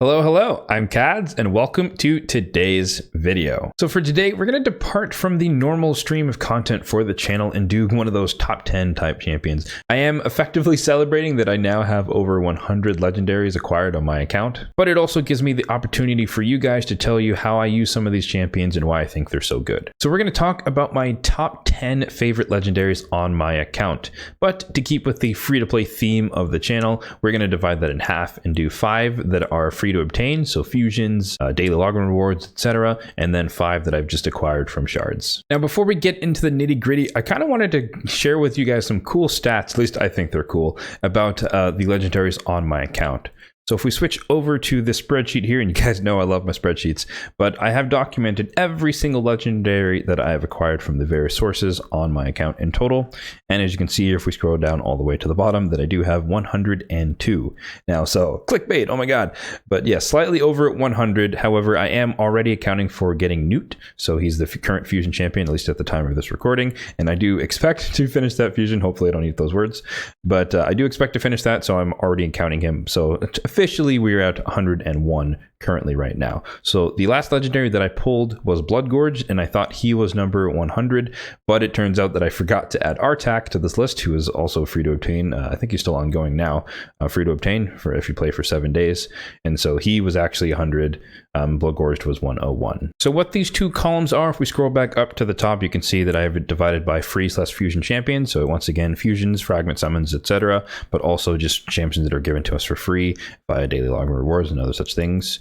Hello, I'm Kads, and welcome to today's video. So for today, we're going to depart from the normal stream of content for the channel and do one of those top 10 type champions. I am effectively celebrating that I now have over 100 legendaries acquired on my account, but it also gives me the opportunity for you guys to tell you how I use some of these champions and why I think they're so good. So we're going to talk about my top 10 favorite legendaries on my account, but to keep with the free-to-play theme of the channel, we're going to divide that in half and do 5 that are free to obtain, so fusions, daily login rewards, etc., and then 5 that I've just acquired from shards. Now before we get into the nitty gritty, I kind of wanted to share with you guys some cool stats, at least I think they're cool, about the legendaries on my account. So if we switch over to this spreadsheet here, and you guys know I love my spreadsheets, but I have documented every single legendary that I have acquired from the various sources on my account in total. And as you can see here, if we scroll down all the way to the bottom, that I do have 102. Now, so clickbait, oh my God. But yeah, slightly over 100. However, I am already accounting for getting Newt. So he's the current fusion champion, at least at the time of this recording. And I do expect to finish that fusion. Hopefully I don't eat those words, but I do expect to finish that. So I'm already counting him. So officially, we are at 101 currently right now. So the last legendary that I pulled was Bloodgorge, and I thought he was number 100, but it turns out that I forgot to add Artak to this list, who is also free to obtain. I think he's still ongoing now, free to obtain for if you play for 7 days. And so he was actually 100. Bloodgorge was 101. So what these two columns are, if we scroll back up to the top, you can see that I have it divided by free/fusion champions. So once again, fusions, fragment summons, etc., but also just champions that are given to us for free via daily login rewards and other such things,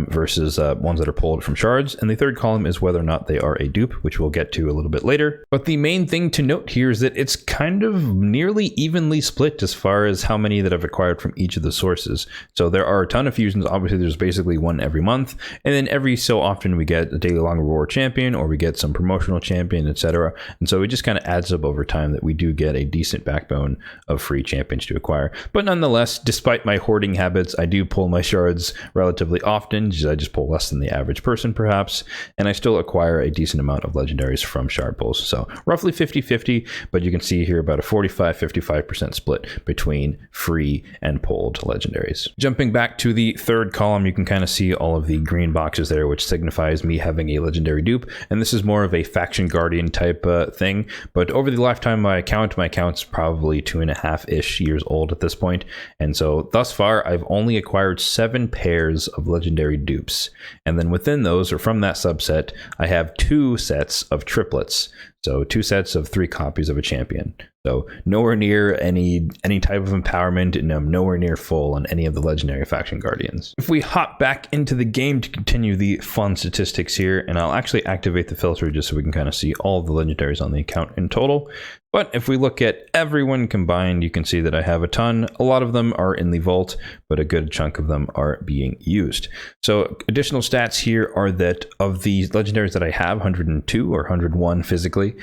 versus ones that are pulled from shards. And the third column is whether or not they are a dupe, which we'll get to a little bit later. But the main thing to note here is that it's kind of nearly evenly split as far as how many that I've acquired from each of the sources. So there are a ton of fusions. Obviously, there's basically one every month. And then every so often we get a daily long reward champion, or we get some promotional champion, etc. And so it just kind of adds up over time that we do get a decent backbone of free champions to acquire. But nonetheless, despite my hoarding habits, I do pull my shards relatively often. I just pull less than the average person perhaps, and I still acquire a decent amount of legendaries from shard pulls. So roughly 50-50, but you can see here about a 45-55% split between free and pulled legendaries. Jumping back to the third column, you can kind of see all of the green boxes there, which signifies me having a legendary dupe, and this is more of a faction guardian type thing. But over the lifetime of my account's probably 2.5-ish years old at this point, and so thus far I've only acquired 7 pairs of legendary dupes, and then within those, or from that subset, I have 2 sets of triplets. So 2 sets of 3 copies of a champion. So nowhere near any type of empowerment, and I'm nowhere near full on any of the legendary faction guardians. If we hop back into the game to continue the fun statistics here, and I'll actually activate the filter just so we can kind of see all of the legendaries on the account in total. But if we look at everyone combined, you can see that I have a ton. A lot of them are in the vault, but a good chunk of them are being used. So additional stats here are that of the legendaries that I have, 102 or 101 physically,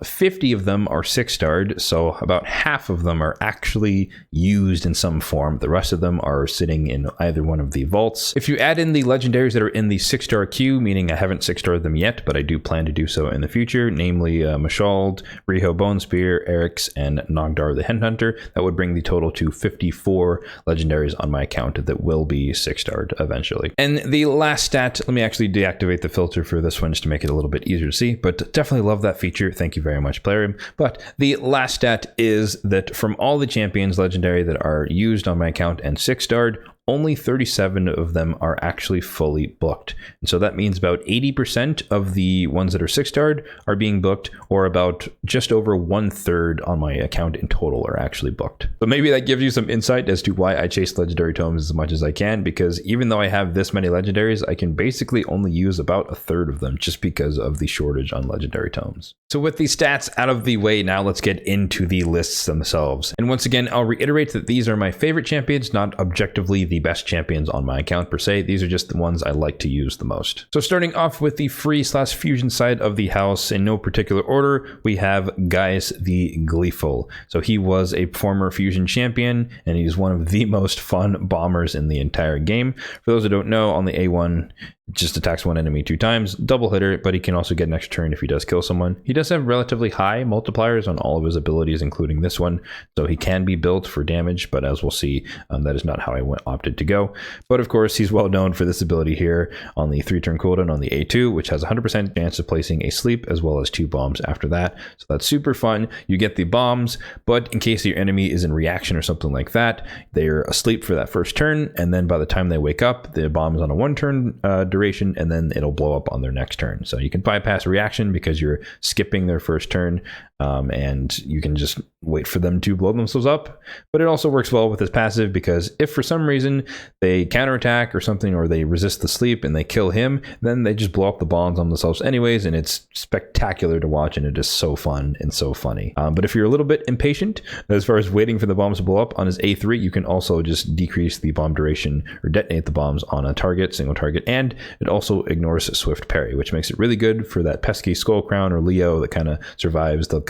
50 of them are 6-starred, so about half of them are actually used in some form. The rest of them are sitting in either one of the vaults. If you add in the legendaries that are in the 6-star queue, meaning I haven't 6-starred them yet, but I do plan to do so in the future, namely Mashald, Riho Bonespear, Eric's, and Nogdar the Headhunter, that would bring the total to 54 legendaries on my account that will be 6-starred eventually. And the last stat, let me actually deactivate the filter for this one just to make it a little bit easier to see, but definitely love that feature. Thank you very much, Plarium. But the last stat is that from all the champions legendary that are used on my account and 6-starred, only 37 of them are actually fully booked. And so that means about 80% of the ones that are 6-starred are being booked, or about just over 1/3 on my account in total are actually booked. So maybe that gives you some insight as to why I chase legendary tomes as much as I can, because even though I have this many legendaries, I can basically only use about 1/3 of them just because of the shortage on legendary tomes. So with these stats out of the way, now let's get into the lists themselves. And once again, I'll reiterate that these are my favorite champions, not objectively the best champions on my account per se. These are just the ones I like to use the most. So starting off with the free/fusion side of the house, in no particular order, we have Gaius the Gleeful. So he was a former fusion champion, and he's one of the most fun bombers in the entire game. For those who don't know, on the A1, just attacks one enemy 2 times, double hitter, but he can also get an extra turn if he does kill someone. He does have relatively high multipliers on all of his abilities, including this one, so he can be built for damage, but as we'll see, that is not how I opted to go. But of course, he's well known for this ability here on the 3-turn cooldown on the A2, which has 100% chance of placing a sleep as well as 2 bombs after that. So that's super fun. You get the bombs, but in case your enemy is in reaction or something like that, they're asleep for that first turn, and then by the time they wake up, the bomb is on a 1-turn duration, and then it'll blow up on their next turn. So you can bypass reaction because you're skipping their first turn, and you can just wait for them to blow themselves up. But it also works well with his passive, because if for some reason they counterattack or something, or they resist the sleep and they kill him, then they just blow up the bombs on themselves anyways, and it's spectacular to watch, and it is so fun and so funny. But if you're a little bit impatient as far as waiting for the bombs to blow up on his A3, you can also just decrease the bomb duration or detonate the bombs on a target, single target, and it also ignores swift parry, which makes it really good for that pesky Skull Crown or Leo that kind of survives the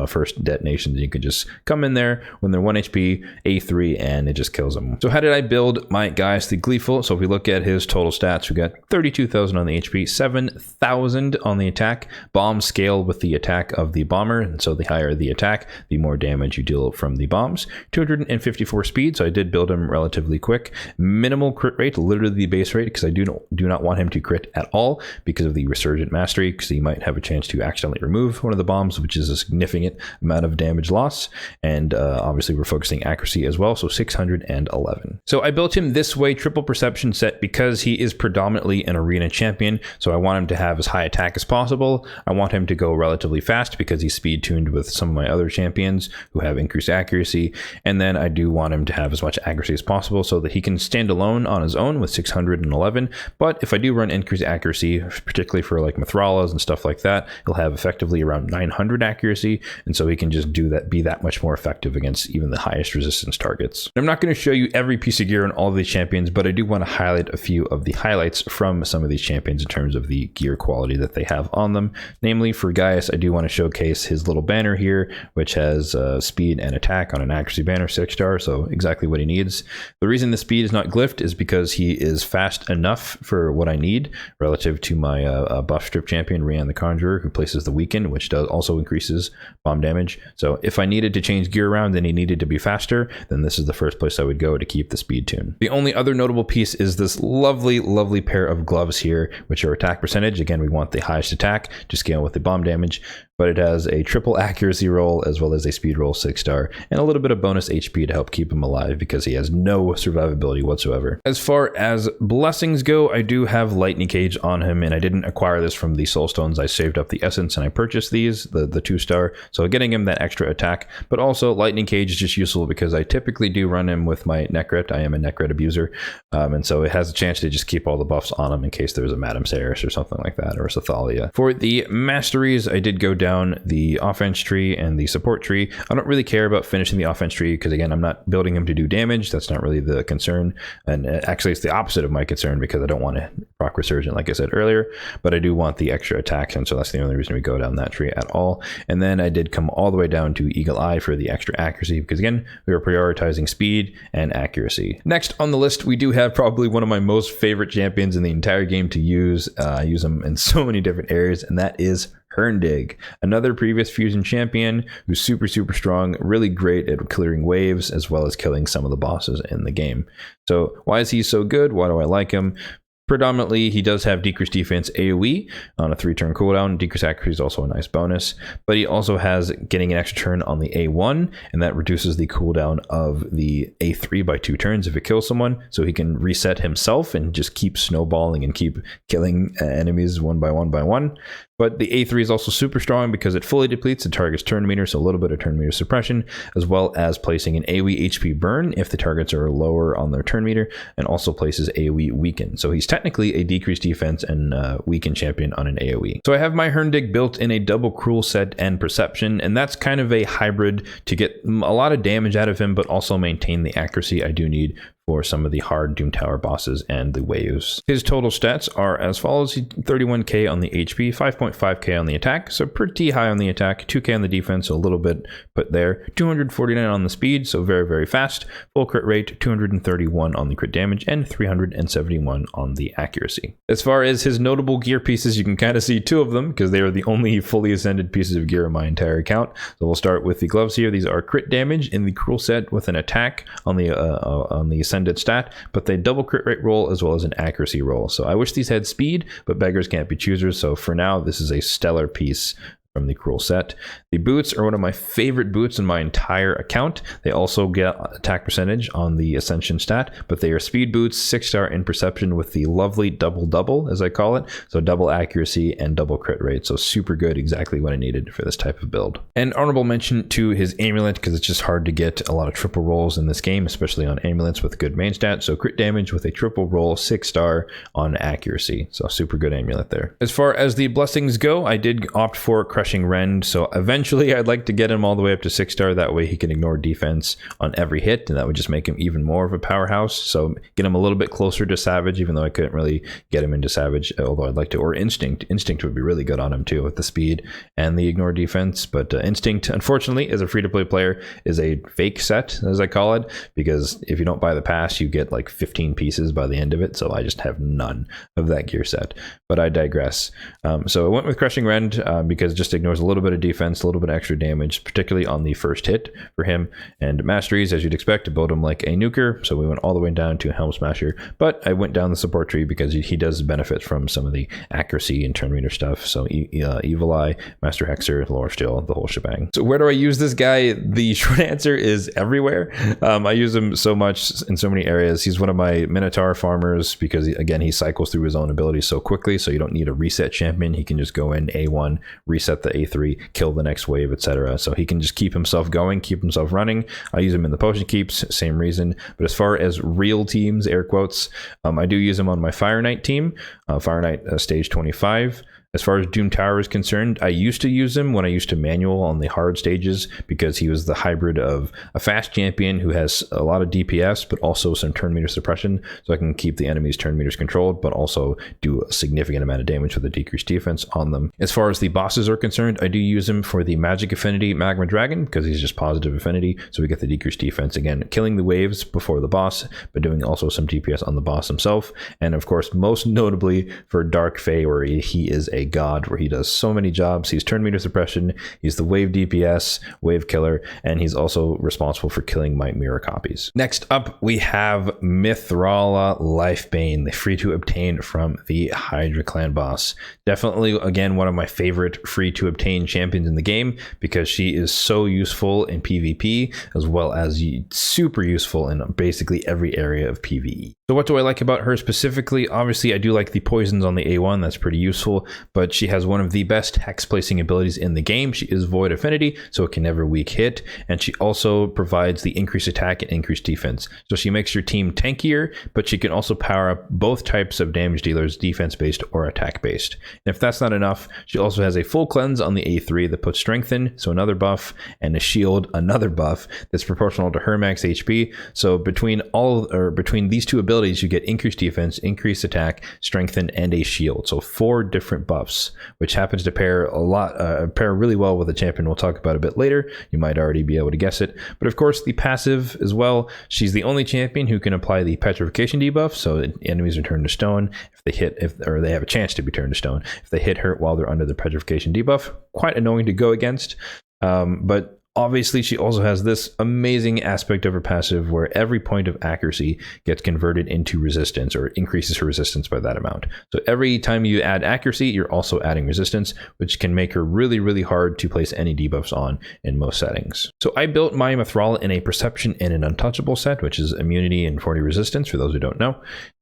first detonations. You could just come in there when they're 1 HP, A3, and it just kills them. So how did I build my Gaius the Gleeful? So if we look at his total stats, we got 32,000 on the HP, 7,000 on the attack. Bombs scale with the attack of the bomber, and so the higher the attack, the more damage you deal from the bombs. 254 speed, so I did build him relatively quick. Minimal crit rate, literally the base rate, because I do not want him to crit at all because of the Resurgent Mastery, because he might have a chance to accidentally remove one of the bombs, which is a significant amount of damage loss. And obviously we're focusing accuracy as well, so 611. So I built him this way, triple perception set, because he is predominantly an arena champion. So I want him to have as high attack as possible. I want him to go relatively fast because he's speed tuned with some of my other champions who have increased accuracy. And then I do want him to have as much accuracy as possible so that he can stand alone on his own with 611. But if I do run increased accuracy, particularly for like Mithralas and stuff like that, he'll have effectively around 900 accuracy. And so he can just do that, be that much more effective against even the highest resistance targets. I'm not going to show you every piece of gear on all of these champions, but I do want to highlight a few of the highlights from some of these champions in terms of the gear quality that they have on them. Namely, for Gaius, I do want to showcase his little banner here, which has speed and attack on an accuracy banner, 6-star, so exactly what he needs. The reason the speed is not glyphed is because he is fast enough for what I need relative to my buff strip champion, Rian the Conjurer, who places the weaken, which also increases bomb damage. So if I needed to change gear around and he needed to be faster, then this is the first place I would go to keep the speed tune. The only other notable piece is this lovely, lovely pair of gloves here, which are attack percentage. Again, we want the highest attack to scale with the bomb damage, but it has a triple accuracy roll as well as a speed roll, 6-star, and a little bit of bonus HP to help keep him alive because he has no survivability whatsoever. As far as blessings go, I do have Lightning Cage on him, and I didn't acquire this from the soul stones. I saved up the essence and I purchased these, the 2-star, so getting him that extra attack. But also Lightning Cage is just useful because I typically do run him with my Nekhret. I am a Nekhret abuser, and so it has a chance to just keep all the buffs on him in case there's a Madame Saris or something like that, or a Sathalia. For the masteries, I did go down the offense tree and the support tree. I don't really care about finishing the offense tree because, again, I'm not building him to do damage. That's not really the concern, and actually it's the opposite of my concern because I don't want to proc Resurgent like I said earlier, but I do want the extra attacks, and so that's the only reason we go down that tree at all. And then I did come all the way down to Eagle Eye for the extra accuracy because, again, we were prioritizing speed and accuracy. Next on the list, we do have probably one of my most favorite champions in the entire game to use. I use them in so many different areas, and that is Hurndig, another previous fusion champion who's super strong, really great at clearing waves as well as killing some of the bosses in the game. So why is he so good? Why do I like him? Predominantly, he does have decreased defense AoE on a 3-turn cooldown. Decreased accuracy is also a nice bonus, but he also has getting an extra turn on the A1, and that reduces the cooldown of the A3 by 2 turns if it kills someone, so he can reset himself and just keep snowballing and keep killing enemies one by one. But the A3 is also super strong because it fully depletes the target's turn meter, so a little bit of turn meter suppression, as well as placing an AoE HP burn if the targets are lower on their turn meter, and also places AoE weaken. So he's technically a decreased defense and weaken champion on an AoE. So I have my Hurndig built in a double cruel set and perception, and that's kind of a hybrid to get a lot of damage out of him, but also maintain the accuracy I do need for some of the hard Doom Tower bosses and the waves. His total stats are as follows: 31k on the HP, 5.5k on the attack, so pretty high on the attack, 2k on the defense, so a little bit put there, 249 on the speed, so very, very fast, full crit rate, 231 on the crit damage, and 371 on the accuracy. As far as his notable gear pieces, you can kind of see two of them because they are the only fully ascended pieces of gear in my entire account. So we'll start with the gloves here. These are crit damage in the cruel set with an attack on the ascended stat, but they double crit rate roll as well as an accuracy roll. So I wish these had speed, but beggars can't be choosers. So for now, this is a stellar piece from the cruel set. The boots are one of my favorite boots in my entire account. They also get attack percentage on the ascension stat, but they are speed boots, 6-star in perception with the lovely double as I call it, so double accuracy and double crit rate. So super good, exactly what I needed for this type of build. And honorable mention to his amulet, because it's just hard to get a lot of triple rolls in this game, especially on amulets with good main stat. So crit damage with a triple roll, 6-star on accuracy, so super good amulet there. As far as the blessings go, I did opt for Crushing Rend, so eventually I'd like to get him all the way up to 6-star. That way he can ignore defense on every hit, and that would just make him even more of a powerhouse. So get him a little bit closer to Savage, even though I couldn't really get him into Savage, although I'd like to. Or Instinct. Instinct would be really good on him too, with the speed and the ignore defense. But Instinct, unfortunately, as a free-to-play player, is a fake set, as I call it, because if you don't buy the pass, you get like 15 pieces by the end of it. So I just have none of that gear set. But I digress. So I went with Crushing Rend because just ignores a little bit of defense, a little bit of extra damage, particularly on the first hit for him. And masteries, as you'd expect, to build him like a nuker, so we went all the way down to Helm Smasher, but I went down the support tree because he does benefit from some of the accuracy and turn meter stuff. So Evil Eye, Master Hexer, Lore Steel, the whole shebang. So where do I use this guy? The short answer is everywhere. I use him so much in so many areas. He's one of my Minotaur farmers because, again, he cycles through his own abilities so quickly, so you don't need a reset champion. He can just go in A1, reset the A3, kill the next wave, etc. So he can just keep himself going, keep himself running. I use him in the potion keeps, same reason. But as far as real teams, air quotes, I do use him on my Fire Knight team, Fire Knight stage 25. As far as Doom Tower is concerned, I used to use him when I used to manual on the hard stages because he was the hybrid of a fast champion who has a lot of DPS, but also some turn meter suppression, so I can keep the enemy's turn meters controlled, but also do a significant amount of damage with a decreased defense on them. As far as the bosses are concerned, I do use him for the Magic Affinity Magma Dragon because he's just positive affinity, so we get the decreased defense, again, killing the waves before the boss, but doing also some DPS on the boss himself. And of course, most notably for Dark Fae, where he is a god, where he does so many jobs. He's turn meter suppression, he's the wave DPS, wave killer, and he's also responsible for killing my mirror copies. Next up, we have Mithrala Lifebane, the free to obtain from the Hydra clan boss. Definitely, again, one of my favorite free to obtain champions in the game because she is so useful in PvP as well as super useful in basically every area of PvE. So what do I like about her specifically? Obviously, I do like the poisons on the A1. That's pretty useful, but she has one of the best hex placing abilities in the game. She is void affinity, so it can never weak hit, and she also provides the increased attack and increased defense. So she makes your team tankier, but she can also power up both types of damage dealers, defense-based or attack-based. And if that's not enough, she also has a full cleanse on the A3 that puts strength in, so another buff, and a shield, another buff that's proportional to her max HP. So between these two abilities, you get increased defense, increased attack, strengthen, and a shield. So 4 different buffs, which happens to pair really well with a champion we'll talk about a bit later. You might already be able to guess it. But of course, the passive as well. She's the only champion who can apply the petrification debuff, so enemies are turned to stone if they hit, or they have a chance to be turned to stone if they hit her while they're under the petrification debuff. Quite annoying to go against, but obviously, she also has this amazing aspect of her passive where every point of accuracy gets converted into resistance, or increases her resistance by that amount. So every time you add accuracy, you're also adding resistance, which can make her really, really hard to place any debuffs on in most settings. So I built my Mithrala in a Perception and an Untouchable set, which is immunity and 40 resistance, for those who don't know.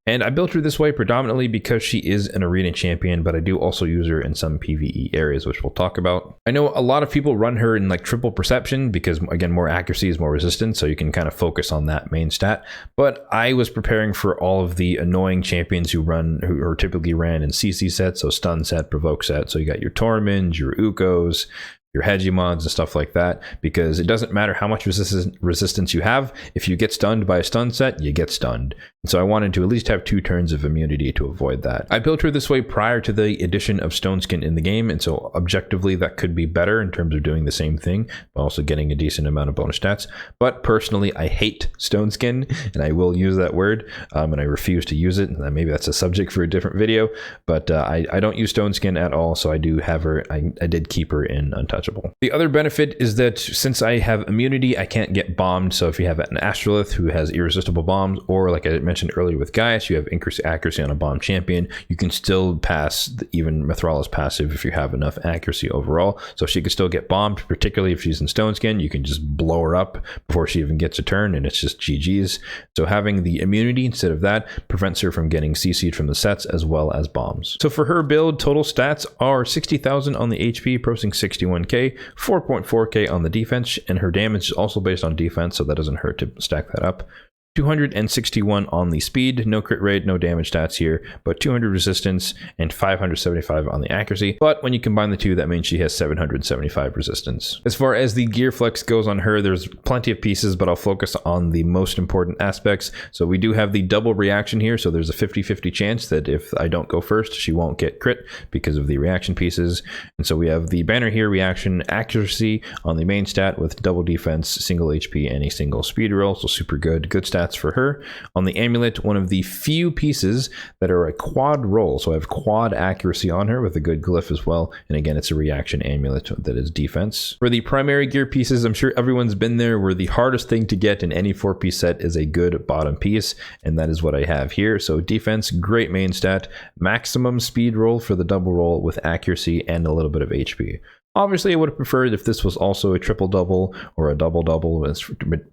And I built her this way predominantly because she is an arena champion, but I do also use her in some PvE areas, which we'll talk about. I know a lot of people run her in like triple perception because, again, more accuracy is more resistance, so you can kind of focus on that main stat. But I was preparing for all of the annoying champions who are typically ran in CC sets, so stun set, provoke set. So you got your Tormund, your Ukos, your Hegemons and stuff like that, because it doesn't matter how much resistance you have. If you get stunned by a stun set, you get stunned. And so I wanted to at least have 2 turns of immunity to avoid that. I built her this way prior to the addition of Stone Skin in the game, and so objectively that could be better in terms of doing the same thing, but also getting a decent amount of bonus stats. But personally, I hate Stone Skin, and I will use that word, and I refuse to use it. And maybe that's a subject for a different video, but I don't use Stone Skin at all, so I do have her. I did keep her in Untouchable. The other benefit is that since I have immunity, I can't get bombed. So if you have an Astrolith who has irresistible bombs, or like I mentioned earlier with Gaius, you have increased accuracy on a bomb champion, you can still pass even Mithrala's passive if you have enough accuracy overall. So she could still get bombed, particularly if she's in Stone Skin. You can just blow her up before she even gets a turn, and it's just GG's. So having the immunity instead of that prevents her from getting CC'd from the sets as well as bombs. So for her build, total stats are 60,000 on the HP, processing 61k, 4.4k on the defense, and her damage is also based on defense, so that doesn't hurt to stack that up. 261 on the speed, no crit rate, no damage stats here, but 200 resistance and 575 on the accuracy. But when you combine the two, that means she has 775 resistance. As far as the gear flex goes on her, there's plenty of pieces, but I'll focus on the most important aspects. So we do have the double reaction here, so there's a 50-50 chance that if I don't go first, she won't get crit because of the reaction pieces. And so we have the banner here, reaction accuracy on the main stat with double defense, single HP, and a single speed roll, so super good stats for her. On the amulet, one of the few pieces that are a quad roll, so I have quad accuracy on her with a good glyph as well, and again it's a reaction amulet that is defense. For the primary gear pieces, I'm sure everyone's been there where the hardest thing to get in any 4-piece set is a good bottom piece, and that is what I have here. So defense, great main stat, maximum speed roll for the double roll with accuracy and a little bit of HP. Obviously, I would have preferred if this was also a triple-double or a double-double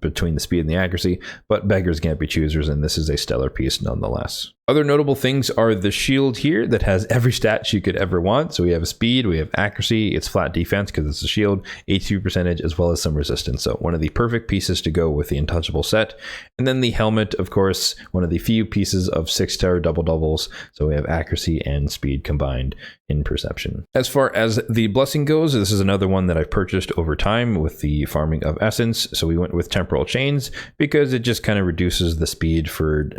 between the speed and the accuracy, but beggars can't be choosers, and this is a stellar piece nonetheless. Other notable things are the shield here that has every stat you could ever want. So we have a speed, we have accuracy, it's flat defense because it's a shield, HP percentage, as well as some resistance. So one of the perfect pieces to go with the Untouchable set. And then the helmet, of course, one of the few pieces of 6-star double-doubles. So we have accuracy and speed combined in perception. As far as the blessing goes, this is another one that I've purchased over time with the farming of essence. So we went with temporal chains because it just kind of reduces the speed for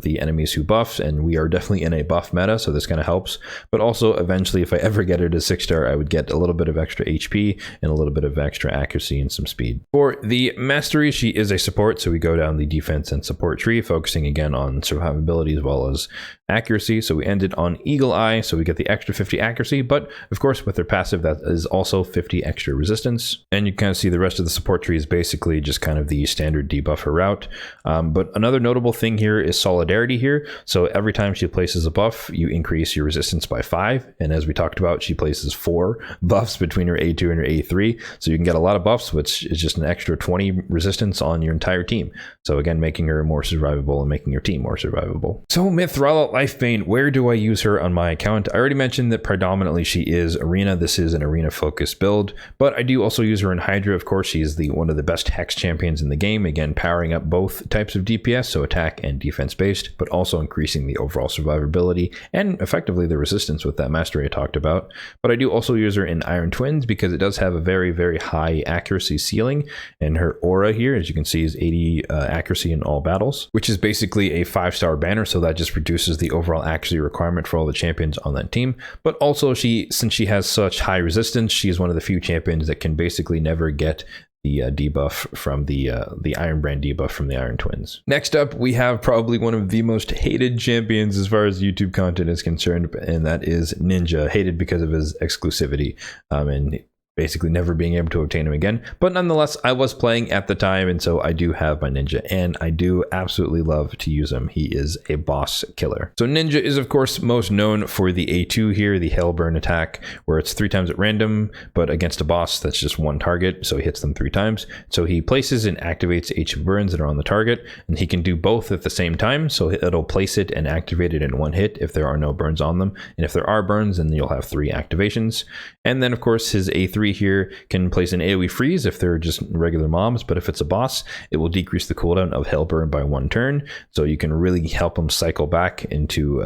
the enemies who buff, and we are definitely in a buff meta, so this kind of helps. But also eventually, if I ever get it to 6-star, I would get a little bit of extra HP and a little bit of extra accuracy and some speed. For the mastery, she is a support, so we go down the defense and support tree, focusing again on survivability as well as accuracy. So we ended on Eagle Eye, so we get the extra 50 accuracy, but of course with their passive that is also 50 extra resistance. And you kind of see the rest of the support tree is basically just kind of the standard debuffer route. But another notable thing here is solidarity here. So every time she places a buff, you increase your resistance by 5. And as we talked about, she places 4 buffs between her A2 and her A3. So you can get a lot of buffs, which is just an extra 20 resistance on your entire team. So again, making her more survivable and making your team more survivable. So Mithrala Lifebane, where do I use her on my account? I already mentioned that predominantly she is arena. This is an arena focused build, but I do also use her in Hydra. Of course, she is one of the best hex champions in the game. Again, powering up both types of DPS, so attack and defense based, but also increasing the overall survivability and effectively the resistance with that mastery I talked about. But I do also use her in Iron Twins because it does have a very, very high accuracy ceiling, and her aura here, as you can see, is 80 accuracy in all battles, which is basically a 5-star banner, so that just reduces the overall accuracy requirement for all the champions on that team. But also, since she has such high resistance, she is one of the few champions that can basically never get the debuff from the Iron Brand debuff from the Iron Twins. Next up, we have probably one of the most hated champions as far as YouTube content is concerned, and that is Ninja. Hated because of his exclusivity and basically never being able to obtain him again. But nonetheless, I was playing at the time, and so I do have my Ninja, and I do absolutely love to use him. He is a boss killer. So Ninja is, of course, most known for the A2 here, the Hellburn attack, where it's 3 times at random, but against a boss, that's just 1 target, so he hits them 3 times. So he places and activates HP burns that are on the target, and he can do both at the same time, so it'll place it and activate it in 1 hit if there are no burns on them. And if there are burns, then you'll have 3 activations. And then, of course, his A3 here can place an AoE freeze if they're just regular mobs, but if it's a boss, it will decrease the cooldown of Hellburn by 1 turn, so you can really help them cycle back into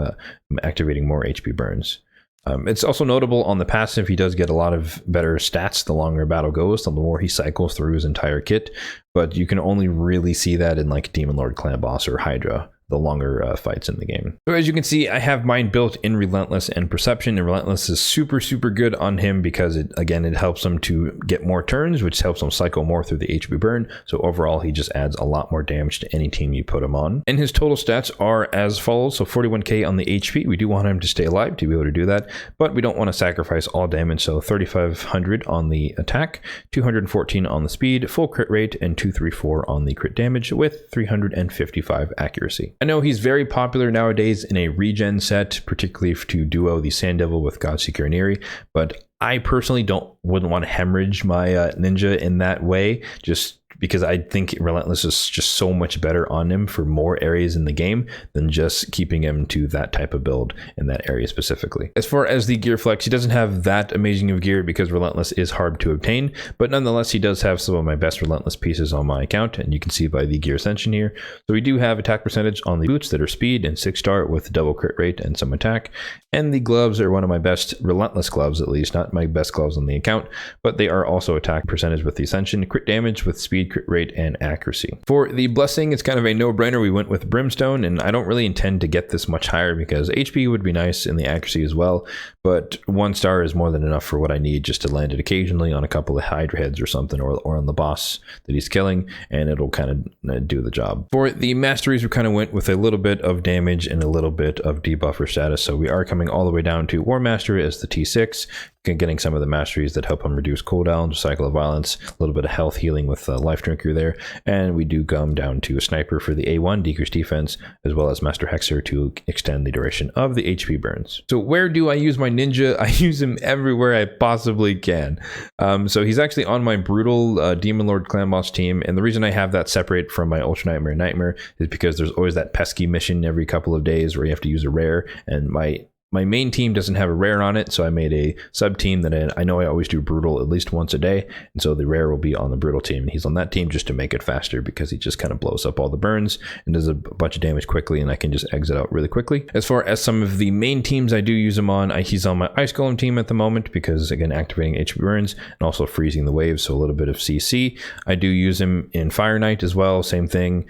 activating more HP burns. It's also notable on the passive, he does get a lot of better stats the longer a battle goes, the more he cycles through his entire kit, but you can only really see that in like Demon Lord Clan Boss or Hydra, the longer fights in the game. So as you can see, I have mine built in Relentless and Perception, and Relentless is super good on him because it helps him to get more turns, which helps him cycle more through the HP burn. So overall, he just adds a lot more damage to any team you put him on. And his total stats are as follows. So 41k on the HP. We do want him to stay alive to be able to do that, but we don't want to sacrifice all damage. So 3500 on the attack, 214 on the speed, full crit rate, and 234 on the crit damage with 355 accuracy. I know he's very popular nowadays in a regen set, particularly to duo the Sand Devil with Godseeker and Eerie, but I personally wouldn't want to hemorrhage my ninja in that way, just because I think Relentless is just so much better on him for more areas in the game than just keeping him to that type of build in that area specifically. As far as the gear flex, he doesn't have that amazing of gear because Relentless is hard to obtain, but nonetheless, he does have some of my best Relentless pieces on my account, and you can see by the gear ascension here. So we do have attack percentage on the boots that are speed and 6-star with double crit rate and some attack, and the gloves are one of my best Relentless gloves, at least, not my best gloves on the account, but they are also attack percentage with the ascension, crit damage with speed, crit rate, and accuracy. For the blessing, it's kind of a no-brainer. We went with Brimstone, and I don't really intend to get this much higher because HP would be nice and the accuracy as well, but 1-star is more than enough for what I need just to land it occasionally on a couple of Hydra heads or something, or on the boss that he's killing, and it'll kind of do the job. For the masteries, we kind of went with a little bit of damage and a little bit of debuffer status, so we are coming all the way down to War Master as the T6, getting some of the masteries that help him reduce cooldowns, cycle of violence, a little bit of health healing with life drinker there, and we do come down to a sniper for the A1, decrease defense, as well as Master Hexer to extend the duration of the HP burns. So where do I use my ninja? I use him everywhere I possibly can. So he's actually on my brutal Demon Lord Clan Boss team, and the reason I have that separate from my Ultra Nightmare is because there's always that pesky mission every couple of days where you have to use a rare, and my main team doesn't have a rare on it, so I made a sub team that I know I always do brutal at least once a day, and so the rare will be on the brutal team, and he's on that team just to make it faster because he just kind of blows up all the burns and does a bunch of damage quickly, and I can just exit out really quickly. As far as some of the main teams I do use him on, he's on my Ice Golem team at the moment because, again, activating HP burns and also freezing the waves, so a little bit of CC. I do use him in Fire Knight as well, same thing.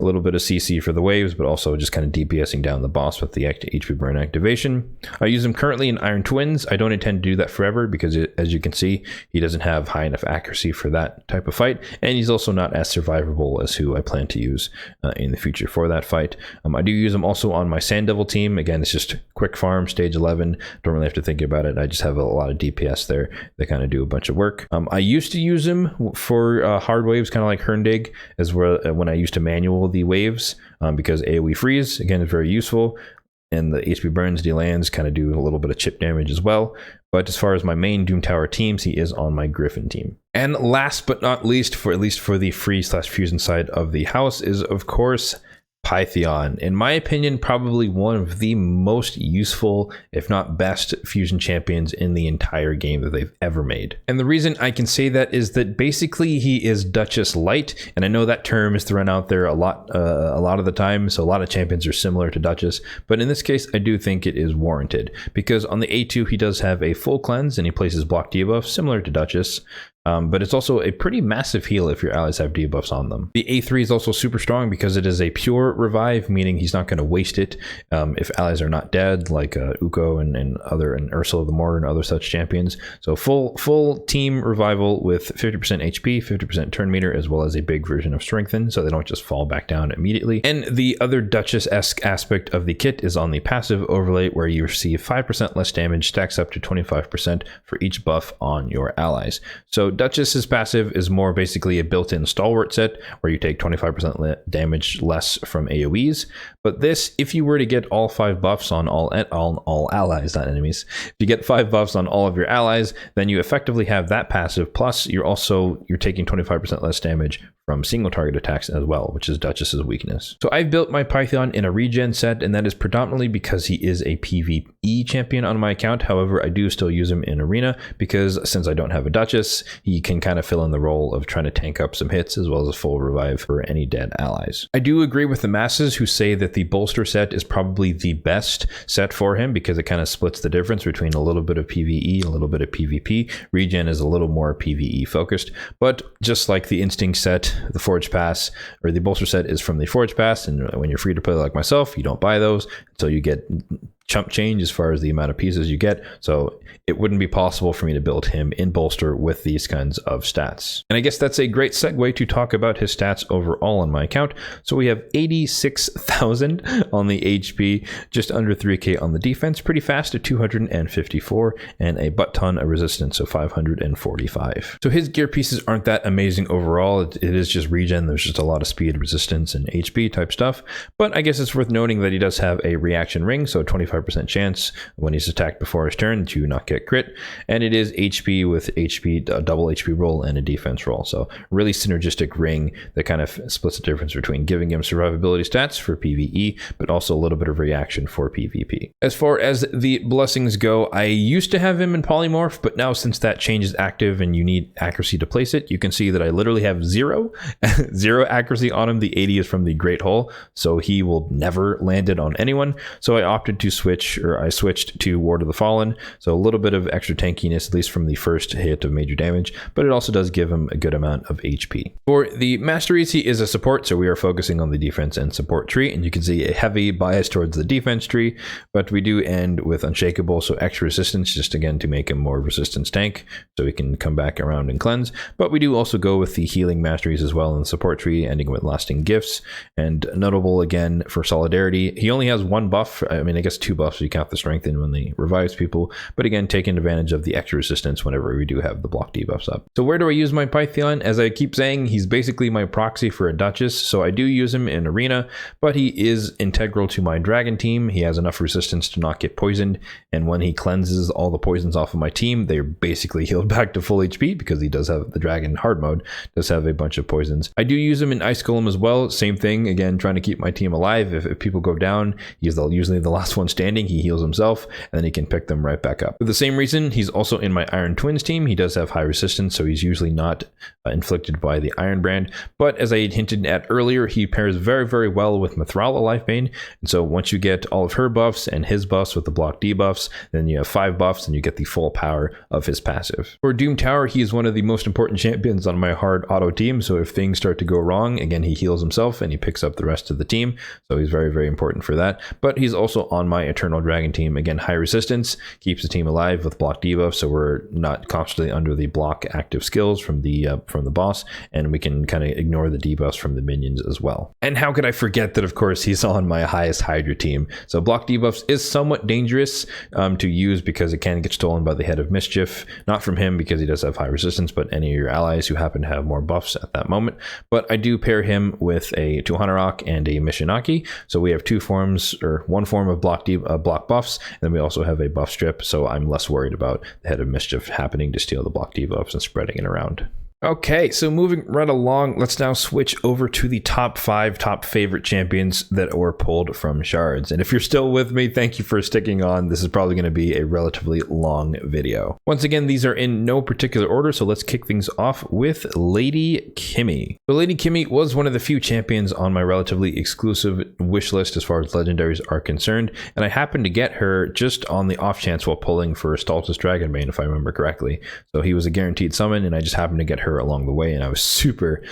A little bit of CC for the waves, but also just kind of DPSing down the boss with the HP burn activation. I use him currently in Iron Twins. I don't intend to do that forever because, as you can see, he doesn't have high enough accuracy for that type of fight, and he's also not as survivable as who I plan to use in the future for that fight. I do use him also on my Sand Devil team. Again, it's just quick farm, stage 11. Don't really have to think about it. I just have a lot of DPS there that kind of do a bunch of work. I used to use him for hard waves, kind of like Hurndig, as well when I used to manual the waves because AoE freeze again is very useful, and the HP burns delands kind of do a little bit of chip damage as well. But as far as my main Doom Tower teams, he is on my Griffin team. And last but not least, for at least for the freeze/fusion side of the house, is of course Pythion. In my opinion, probably one of the most useful, if not best, fusion champions in the entire game that they've ever made. And the reason I can say that is that basically he is Duchess Light, and I know that term is thrown out there a lot of the time, so a lot of champions are similar to Duchess, but in this case, I do think it is warranted, because on the A2, he does have a full cleanse, and he places block debuff, similar to Duchess. But it's also a pretty massive heal if your allies have debuffs on them. The A3 is also super strong because it is a pure revive, meaning he's not going to waste it if allies are not dead, like Uko and Ursula the Mortar and other such champions. So full team revival with 50% HP, 50% turn meter, as well as a big version of strengthen, so they don't just fall back down immediately. And the other Duchess-esque aspect of the kit is on the passive overlay, where you receive 5% less damage, stacks up to 25% for each buff on your allies. So Duchess's passive is more basically a built-in stalwart set where you take 25% damage less from AoEs. But this, if you were to get all 5 buffs on all allies, not enemies, if you get 5 buffs on all of your allies, then you effectively have that passive. Plus, you're taking 25% less damage from single target attacks as well, which is Duchess's weakness. So I've built my Pythion in a regen set, and that is predominantly because he is a PvE champion on my account. However, I do still use him in arena because since I don't have a Duchess, he can kind of fill in the role of trying to tank up some hits as well as a full revive for any dead allies. I do agree with the masses who say that the bolster set is probably the best set for him because it kind of splits the difference between a little bit of PvE, a little bit of PvP. Regen is a little more PvE focused, but just like the Instinct set, the Forge Pass, or the bolster set is from the Forge Pass, and when you're free to play like myself, you don't buy those until you get chump change as far as the amount of pieces you get. So it wouldn't be possible for me to build him in bolster with these kinds of stats. And I guess that's a great segue to talk about his stats overall on my account. So we have 86,000 on the HP, just under 3k on the defense, pretty fast at 254, and a butt ton of resistance, so 545. So his gear pieces aren't that amazing overall. It is just regen. There's just a lot of speed, resistance, and HP type stuff. But I guess it's worth noting that he does have a reaction ring, so 25% chance when he's attacked before his turn to not get crit, and it is HP with HP, a double HP roll and a defense roll. So really synergistic ring that kind of splits the difference between giving him survivability stats for PvE, but also a little bit of reaction for PvP. As far as the blessings go, I used to have him in polymorph, but now since that change is active and you need accuracy to place it, you can see that I literally have zero accuracy on him. The 80 is from the Great Hole, so he will never land it on anyone. So I opted to I switched to Ward of the Fallen, so a little bit of extra tankiness, at least from the first hit of major damage, but it also does give him a good amount of HP. For the masteries, he is a support, so we are focusing on the defense and support tree, and you can see a heavy bias towards the defense tree, but we do end with Unshakable, so extra resistance, just again to make him more resistance tank, so he can come back around and cleanse. But we do also go with the healing masteries as well in the support tree, ending with lasting gifts, and notable again for solidarity, he only has one buff, I mean I guess two buffs if you count the strengthen when they revives people, but again taking advantage of the extra resistance whenever we do have the block debuffs up. So where do I use my Pythion? As I keep saying, he's basically my proxy for a Duchess, so I do use him in arena, but he is integral to my dragon team. He has enough resistance to not get poisoned, and when he cleanses all the poisons off of my team, they're basically healed back to full HP because he does have the dragon hard mode, does have a bunch of poisons. I do use him in Ice Golem as well, same thing, again trying to keep my team alive. If people go down, he's usually the last one standing. He heals himself and then he can pick them right back up. For the same reason, he's also in my Iron Twins team. He does have high resistance, so he's usually not inflicted by the Iron Brand, but as I had hinted at earlier, he pairs very, very well with Mithrala Lifebane, and so once you get all of her buffs and his buffs with the block debuffs, then you have 5 buffs and you get the full power of his passive. For Doom Tower, he is one of the most important champions on my hard auto team, so if things start to go wrong, again, he heals himself and he picks up the rest of the team, so he's very, very important for that. But he's also on my Eternal Dragon team, again, high resistance, keeps the team alive with block debuffs, so we're not constantly under the block active skills from the boss, and we can kind of ignore the debuffs from the minions as well. And how could I forget that, of course, he's on my highest Hydra team. So block debuffs is somewhat dangerous to use because it can get stolen by the Head of Mischief, not from him because he does have high resistance, but any of your allies who happen to have more buffs at that moment. But I do pair him with a Tuhanarok and a Mishinaki, so we have two forms, or one form of block buffs, and then we also have a buff strip, so I'm less worried about the Head of Mischief happening to steal the block debuffs and spreading it around. Okay, so moving right along, let's now switch over to the top 5 top favorite champions that were pulled from shards. And if you're still with me, thank you for sticking on. This is probably going to be a relatively long video. Once again, these are in no particular order, so let's kick things off with Lady Kimi. So Lady Kimi was one of the few champions on my relatively exclusive wish list as far as legendaries are concerned, and I happened to get her just on the off chance while pulling for Stultus Dragonbane, if I remember correctly. So he was a guaranteed summon, and I just happened to get her along the way, and I was super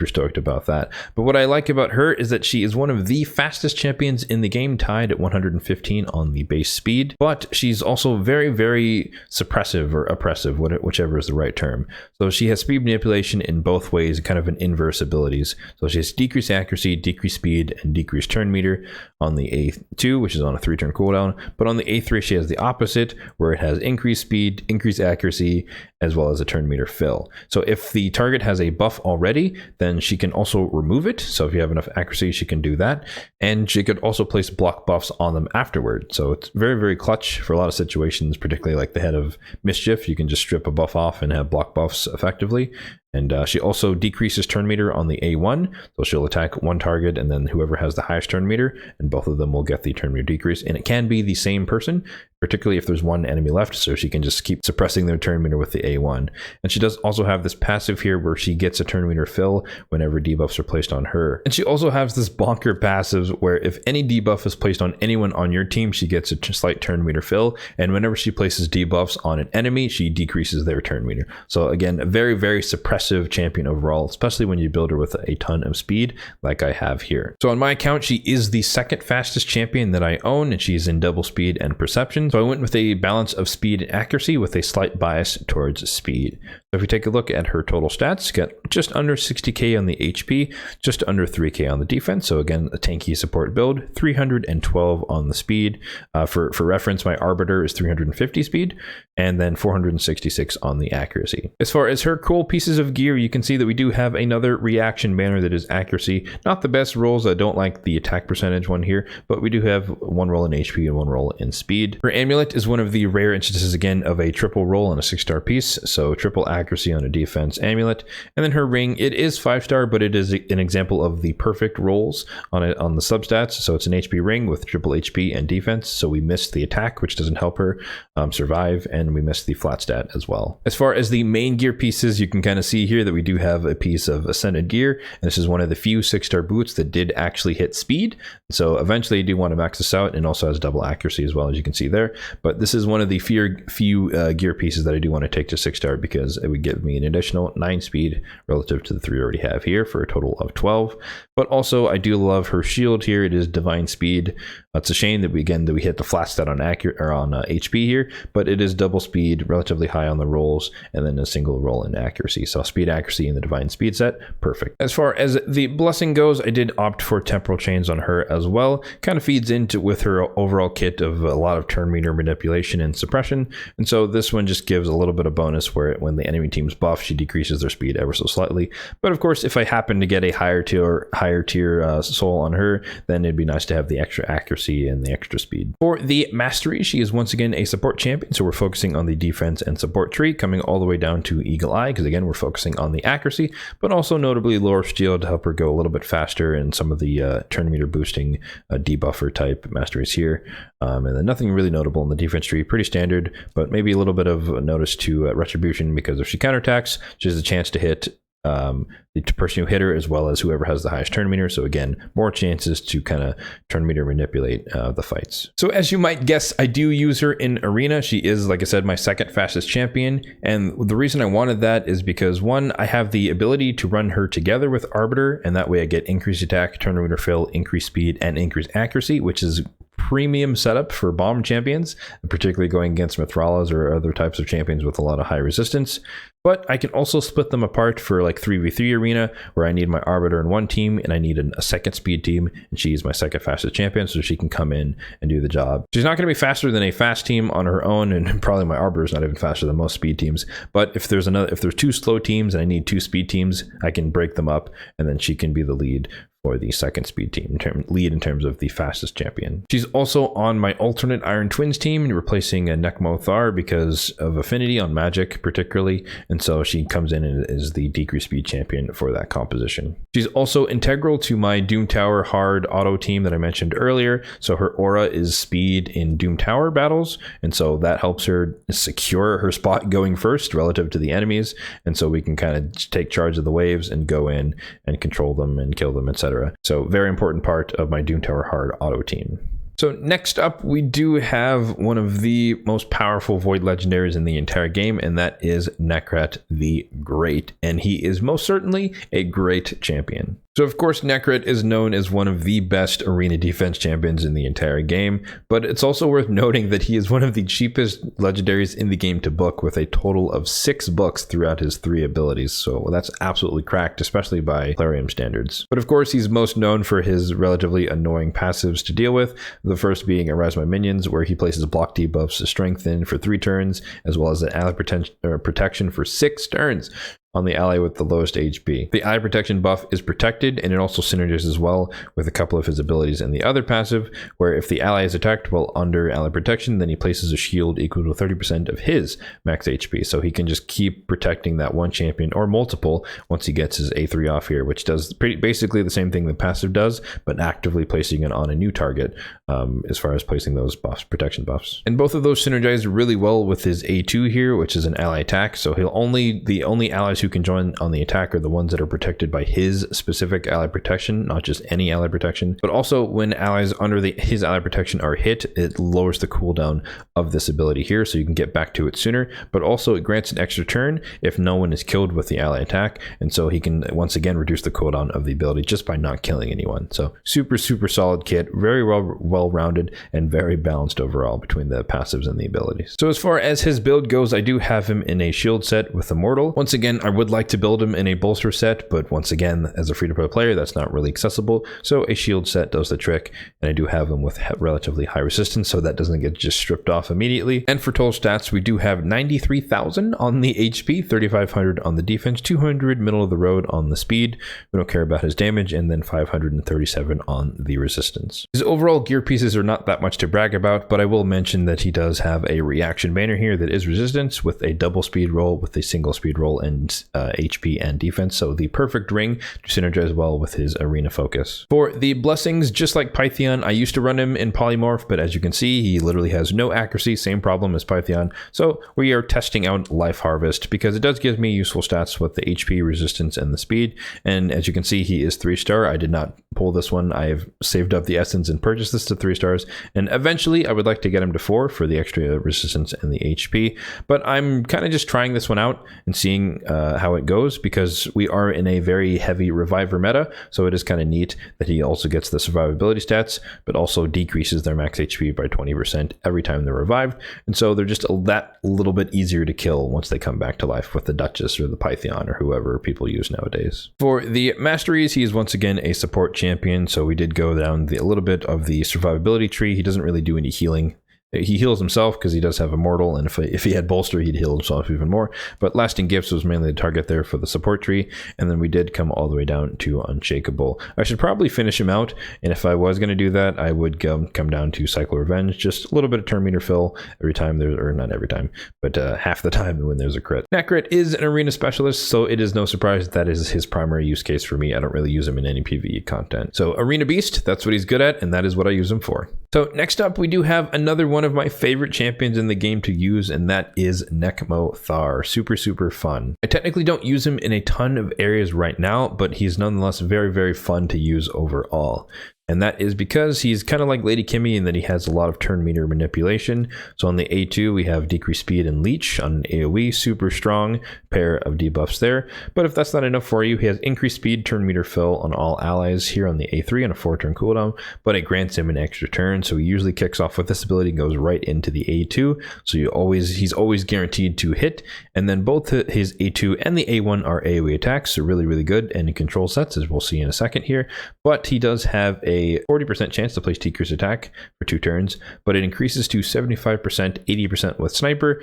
stoked about that. But what I like about her is that she is one of the fastest champions in the game, tied at 115 on the base speed, but she's also very, very suppressive or oppressive, whichever is the right term. So she has speed manipulation in both ways, kind of an inverse abilities. So she has decreased accuracy, decreased speed, and decreased turn meter on the A2, which is on a 3-turn cooldown, but on the A3 she has the opposite, where it has increased speed, increased accuracy, as well as a turn meter fill. So if the target has a buff already, then she can also remove it. So if you have enough accuracy, she can do that. And she could also place block buffs on them afterward. So it's very, very clutch for a lot of situations, particularly like the Head of Mischief. You can just strip a buff off and have block buffs effectively. And she also decreases turn meter on the A1, so she'll attack one target and then whoever has the highest turn meter, and both of them will get the turn meter decrease. And it can be the same person, particularly if there's one enemy left, so she can just keep suppressing their turn meter with the A1. And she does also have this passive here where she gets a turn meter fill whenever debuffs are placed on her. And she also has this bonker passives where if any debuff is placed on anyone on your team, she gets a slight turn meter fill, and whenever she places debuffs on an enemy, she decreases their turn meter. So again, a very, very suppressive champion overall, especially when you build her with a ton of speed like I have here. So on my account, she is the second fastest champion that I own, and she's in double speed and perception. So I went with a balance of speed and accuracy with a slight bias towards speed. So if we take a look at her total stats, got just under 60k on the HP, just under 3k on the defense. So again, a tanky support build, 312 on the speed. For reference, my Arbiter is 350 speed, and then 466 on the accuracy. As far as her cool pieces of gear, you can see that we do have another reaction banner that is accuracy. Not the best rolls. I don't like the attack percentage one here, but we do have one roll in HP and one roll in speed. Her amulet is one of the rare instances again of a triple roll on a 6-star piece, so triple accuracy on a defense amulet. And then her ring, it is 5-star, but it is an example of the perfect rolls on the substats. So it's an HP ring with triple HP and defense, so we missed the attack, which doesn't help her survive, and we missed the flat stat as well. As far as the main gear pieces, you can kind of see here that we do have a piece of Ascended gear, and this is one of the few 6-star boots that did actually hit speed. So eventually you do want to max this out, and also has double accuracy as well, as you can see there. But this is one of the few gear pieces that I do want to take to 6-star, because it would give me an additional 9 speed relative to the 3 I already have here for a total of 12. But also I do love her shield here. It is divine speed. It's a shame that we hit the flat stat on HP here, but it is double speed, relatively high on the rolls, and then a single roll in accuracy. So speed, accuracy, and the divine speed set, perfect. As far as the blessing goes, I did opt for temporal chains on her as well. Kind of feeds into with her overall kit of a lot of turn meter manipulation and suppression, and so this one just gives a little bit of bonus where when the enemy team's buff, she decreases their speed ever so slightly. But of course, if I happen to get a higher tier soul on her, then it'd be nice to have the extra accuracy and the extra speed. For the mastery, she is once again a support champion, so we're focusing on the defense and support tree, coming all the way down to Eagle Eye, because again, we're focusing on the accuracy, but also notably Lore of Steel to help her go a little bit faster in some of the turn meter boosting debuffer type masteries here. And then nothing really notable in the defense tree, pretty standard, but maybe a little bit of notice to Retribution, because if she counterattacks, she has a chance to hit the person who hit her as well as whoever has the highest turn meter. So again, more chances to kind of turn meter manipulate the fights. So as you might guess, I do use her in arena. She is, like I said, my second fastest champion, and the reason I wanted that is because one, I have the ability to run her together with Arbiter, and that way I get increased attack, turn meter fill, increased speed, and increased accuracy, which is premium setup for bomb champions, particularly going against Mithralas or other types of champions with a lot of high resistance. But I can also split them apart for like 3v3 arena, where I need my Arbiter in one team and I need a second speed team, and she's my second fastest champion, so she can come in and do the job. She's not going to be faster than a fast team on her own, and probably my Arbiter is not even faster than most speed teams. But if there's 2 slow teams and I need 2 speed teams, I can break them up, and then she can be the lead for the second speed team, lead in terms of the fastest champion. She's also on my alternate Iron Twins team, replacing a Nekmo Thaar because of affinity on magic particularly, and so she comes in and is the decreased speed champion for that composition. She's also integral to my Doom Tower hard auto team that I mentioned earlier, so her aura is speed in Doom Tower battles, and so that helps her secure her spot going first relative to the enemies, and so we can kind of take charge of the waves and go in and control them and kill them, etc. So very important part of my Doom Tower hard auto team. So next up, we do have one of the most powerful Void Legendaries in the entire game, and that is Nekhret the Great. And he is most certainly a great champion. So of course, Nekhret is known as one of the best arena defense champions in the entire game, but it's also worth noting that he is one of the cheapest legendaries in the game to book, with a total of 6 books throughout his 3 abilities. So that's absolutely cracked, especially by Clarium standards. But of course, he's most known for his relatively annoying passives to deal with. The first being Arouse My Minions, where he places block debuffs to strengthen for 3 turns, as well as an ally protection for 6 turns. on the ally with the lowest HP. The ally protection buff is protected, and it also synergizes well with a couple of his abilities in the other passive, where if the ally is attacked while under ally protection, then he places a shield equal to 30% of his max HP. So he can just keep protecting that one champion or multiple once he gets his A3 off here, which does basically the same thing the passive does, but actively placing it on a new target as far as placing those buffs, protection buffs. And both of those synergize really well with his A2 here, which is an ally attack. So the only allies who can join on the attack are the ones that are protected by his specific ally protection, not just any ally protection. But also when allies under his ally protection are hit, it lowers the cooldown of this ability here, so you can get back to it sooner. But also it grants an extra turn if no one is killed with the ally attack, and so he can once again reduce the cooldown of the ability just by not killing anyone. So super solid kit, very well rounded and very balanced overall between the passives and the abilities. So as far as his build goes, I do have him in a shield set with Immortal. Once again, I would like to build him in a bolster set, but once again, as a free-to-play player, that's not really accessible. So a shield set does the trick, and I do have him with relatively high resistance, so that doesn't get just stripped off immediately. And for total stats, we do have 93,000 on the HP, 3,500 on the defense, 200 middle of the road on the speed. We don't care about his damage, and then 537 on the resistance. His overall gear pieces are not that much to brag about, but I will mention that he does have a reaction banner here that is resistance with a double speed roll, with a single speed roll, and HP and defense. So the perfect ring to synergize well with his arena focus. For the blessings, just like Pythion, I used to run him in polymorph, but as you can see, he literally has no accuracy, same problem as Pythion. So we are testing out Life Harvest because it does give me useful stats with the HP, resistance, and the speed. And as you can see, he is 3-star. I did not pull this one. I've saved up the essence and purchased this to 3 stars, and eventually I would like to get him to 4 for the extra resistance and the HP. But I'm kind of just trying this one out and seeing how it goes, because we are in a very heavy reviver meta, so it is kind of neat that he also gets the survivability stats, but also decreases their max HP by 20% every time they're revived, and so they're just that little bit easier to kill once they come back to life with the Duchess or the Pythion or whoever people use nowadays. For the masteries, he is once again a support champion, so we did go down a little bit of the survivability tree. He doesn't really do any healing. He heals himself because he does have Immortal, and if he had Bolster, he'd heal himself even more. But Lasting Gifts was mainly the target there for the support tree, and then we did come all the way down to Unshakable. I should probably finish him out, and if I was going to do that, I would come down to Cycle Revenge, just a little bit of turn meter fill every time there's, or not every time, but half the time when there's a crit. Nekhret is an arena specialist, so it is no surprise that is his primary use case for me. I don't really use him in any PvE content. So Arena Beast, that's what he's good at, and that is what I use him for. So next up, we do have another one of my favorite champions in the game to use, and that is Nekmo Thaar. Super fun. I technically don't use him in a ton of areas right now, but he's nonetheless very fun to use overall. And that is because he's kind of like Lady Kimi in that he has a lot of turn meter manipulation. So on the A2, we have decreased speed and leech. On AoE, super strong pair of debuffs there. But if that's not enough for you, he has increased speed, turn meter fill on all allies here on the A3 on a 4-turn cooldown, but it grants him an extra turn. So he usually kicks off with this ability and goes right into the A2. So he's always guaranteed to hit. And then both his A2 and the A1 are AoE attacks, so really good and in control sets, as we'll see in a second here. But he does have a 40% chance to place decreased attack for 2 turns, but it increases to 75%, 80% with sniper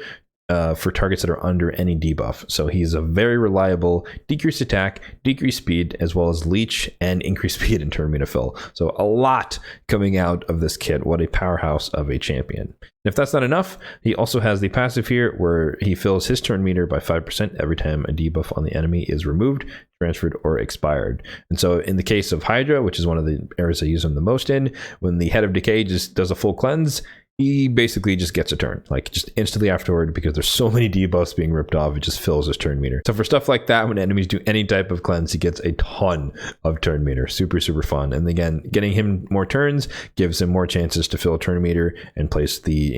for targets that are under any debuff. So he's a very reliable decreased attack, decreased speed, as well as leech and increased speed and turn meter fill. So a lot coming out of this kit. What a powerhouse of a champion. If that's not enough, he also has the passive here where he fills his turn meter by 5% every time a debuff on the enemy is removed, transferred, or expired. And so in the case of Hydra, which is one of the areas I use him the most in, when the Head of Decay just does a full cleanse, he basically just gets a turn, like just instantly afterward, because there's so many debuffs being ripped off, it just fills his turn meter. So for stuff like that, when enemies do any type of cleanse, he gets a ton of turn meter. Super fun. And again, getting him more turns gives him more chances to fill a turn meter and place the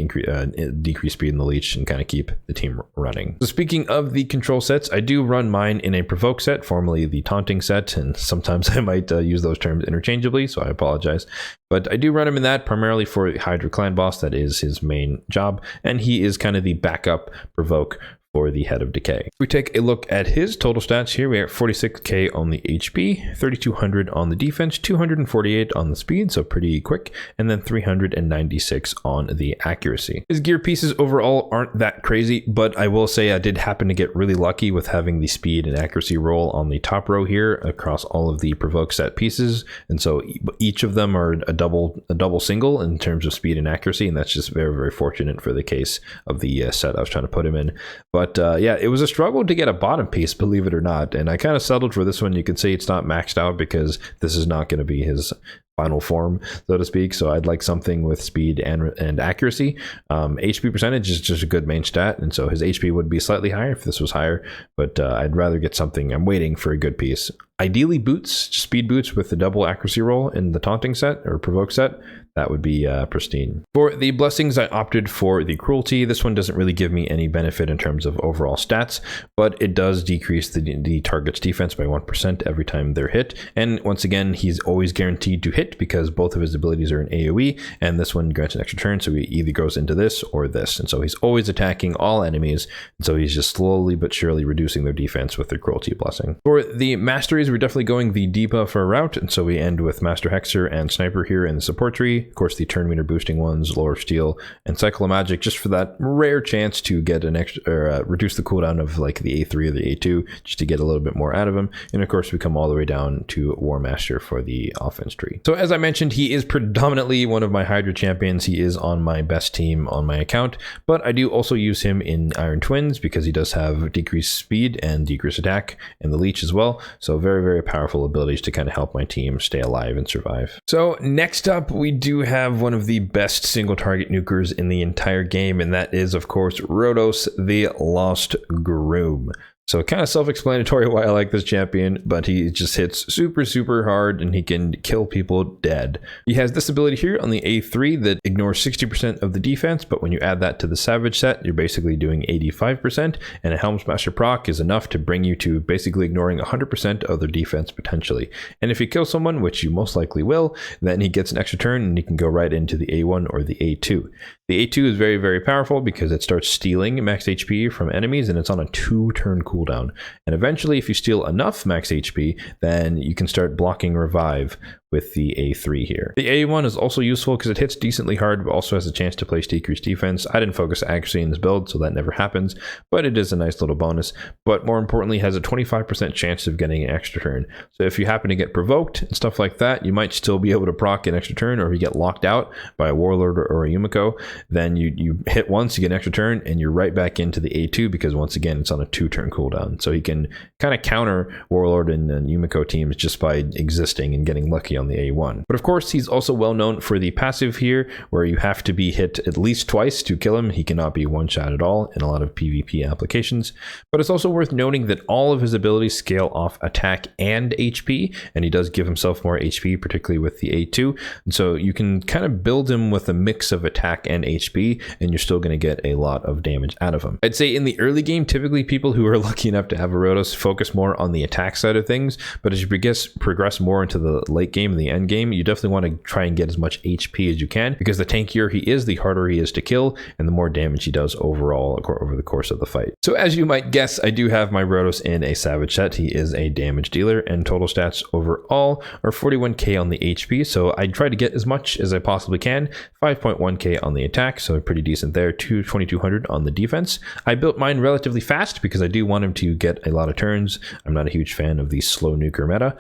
decreased speed in the leech and kind of keep the team running. So speaking of the control sets, I do run mine in a provoke set, formerly the taunting set, and sometimes I might use those terms interchangeably, so I apologize. But I do run him in that primarily for Hydra Clan Boss. That is his main job, and he is kind of the backup provoke for the Head of Decay. If we take a look at his total stats here, we are 46k on the HP, 3200 on the defense, 248 on the speed, so pretty quick, and then 396 on the accuracy. His gear pieces overall aren't that crazy, but I will say I did happen to get really lucky with having the speed and accuracy roll on the top row here across all of the provoke set pieces, and so each of them are a double single in terms of speed and accuracy, and that's just very, very fortunate for the case of the set I was trying to put him in. But yeah, it was a struggle to get a bottom piece, believe it or not, and I kind of settled for this one. You can see it's not maxed out because this is not going to be his final form, so to speak. So I'd like something with speed and accuracy. HP percentage is just a good main stat, and so his HP would be slightly higher if this was higher, but I'd rather get something. I'm waiting for a good piece. Ideally boots, speed boots with the double accuracy roll in the taunting set or provoke set. That would be pristine. For the blessings, I opted for the cruelty. This one doesn't really give me any benefit in terms of overall stats, but it does decrease the target's defense by 1% every time they're hit. And once again, he's always guaranteed to hit because both of his abilities are in AoE, and this one grants an extra turn, so he either goes into this or this. And so he's always attacking all enemies, and so he's just slowly but surely reducing their defense with the cruelty blessing. For the masteries, we're definitely going the debuff route, and so we end with Master Hexer and Sniper here in the support tree. Of course, the turn meter boosting ones, Lore of Steel, and Cycle of Magic, just for that rare chance to get an extra, reduce the cooldown of like the A3 or the A2, just to get a little bit more out of him. And of course, we come all the way down to War Master for the offense tree. So as I mentioned, he is predominantly one of my Hydra champions. He is on my best team on my account, but I do also use him in Iron Twins because he does have decreased speed and decreased attack, and the Leech as well. So very, very powerful abilities to kind of help my team stay alive and survive. So next up, we do have one of the best single target nukers in the entire game, and that is of course Rotos, the Lost Groom. So kind of self-explanatory why I like this champion, but he just hits super, super hard and he can kill people dead. He has this ability here on the A3 that ignores 60% of the defense, but when you add that to the Savage set, you're basically doing 85%, and a Helmsmaster proc is enough to bring you to basically ignoring 100% of their defense potentially. And if you kill someone, which you most likely will, then he gets an extra turn and he can go right into the A1 or the A2. The A2 is very, very powerful because it starts stealing max HP from enemies, and it's on a 2-turn cooldown. And eventually, if you steal enough max HP, then you can start blocking revive with the A3 here. The A1 is also useful because it hits decently hard, but also has a chance to place decreased defense. I didn't focus accuracy in this build, so that never happens, but it is a nice little bonus. But more importantly, has a 25% chance of getting an extra turn. So if you happen to get provoked and stuff like that, you might still be able to proc an extra turn, or if you get locked out by a Warlord or a Yumiko, then you hit once, you get an extra turn, and you're right back into the A2 because once again, it's on a 2-turn cooldown. So you can kind of counter Warlord and Yumiko teams just by existing and getting lucky on the A1. But of course, he's also well known for the passive here, where you have to be hit at least twice to kill him. He cannot be one-shot at all in a lot of PvP applications. But it's also worth noting that all of his abilities scale off attack and HP, and he does give himself more HP, particularly with the A2. And so you can kind of build him with a mix of attack and HP, and you're still going to get a lot of damage out of him. I'd say in the early game, typically people who are lucky enough to have a Rotos focus more on the attack side of things, but as you progress more into the late game and the end game, you definitely want to try and get as much HP as you can, because the tankier he is, the harder he is to kill, and the more damage he does overall over the course of the fight. So as you might guess, I do have my Rotos in a Savage set. He is a damage dealer, and total stats overall are 41k on the HP, so I try to get as much as I possibly can. 5.1k on the attack, so pretty decent there. 2200 on the defense. I built mine relatively fast because I do want him to get a lot of turns. I'm not a huge fan of the slow nuker meta.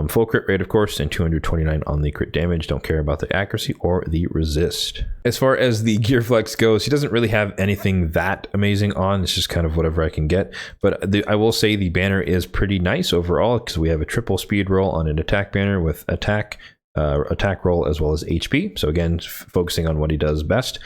Full crit rate, of course, and 229 on the crit damage. Don't care about the accuracy or the resist. As far as the gear flex goes, he doesn't really have anything that amazing on. It's just kind of whatever I can get. But I will say the banner is pretty nice overall because we have a triple speed roll on an attack banner with attack roll as well as HP. So again, focusing on what he does best.